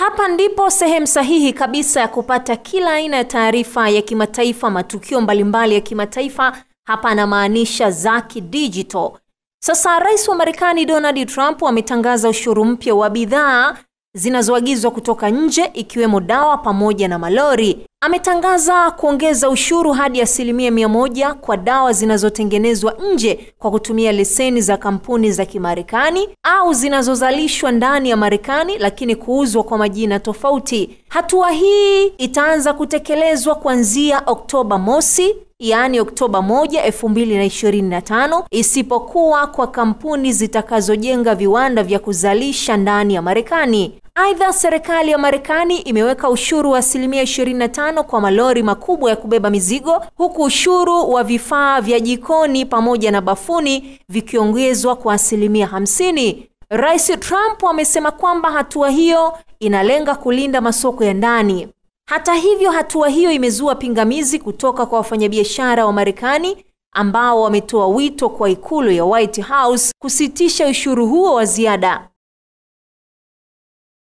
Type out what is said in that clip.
hapa ndipo sehemu sahihi kabisa ya kupata kila aina ya taarifa ya kimataifa, matukio mbalimbali ya kimataifa. Hapa anamaanisha za digital. Sasa Rais wa Marekani Donald Trump ametangaza ushuru mpya wa bidhaa zinazoagizwa kutoka nje ikiwemo dawa pamoja na malori. Ametangaza kuongeza ushuru hadi 100% kwa dawa zinazotengenezwa nje kwa kutumia leseni za kampuni za Kimarekani au zinazozalishwa ndani ya Marekani lakini kuuzwa kwa majina tofauti. Hatua hii itaanza kutekelezwa kuanzia Oktoba mosi, yaani Oktoba 1, 2025, isipokuwa kwa kampuni zitakazojenga viwanda vya kuzalisha ndani ya Marekani. Aidha, serikali ya Marekani imeweka ushuru wa 25% kwa malori makubwa ya kubeba mizigo, huku ushuru wa vifaa vya jikoni pamoja na bafuni vikiongezwa kwa 50%. Rais Trump amesema kwamba hatua hiyo inalenga kulinda masoko ya ndani. Hata hivyo, hatua hiyo imezua pingamizi kutoka kwa wafanyabiashara wa Marekani ambao wametoa wito kwa ikulu ya White House kusitisha ushuru huo wa ziada.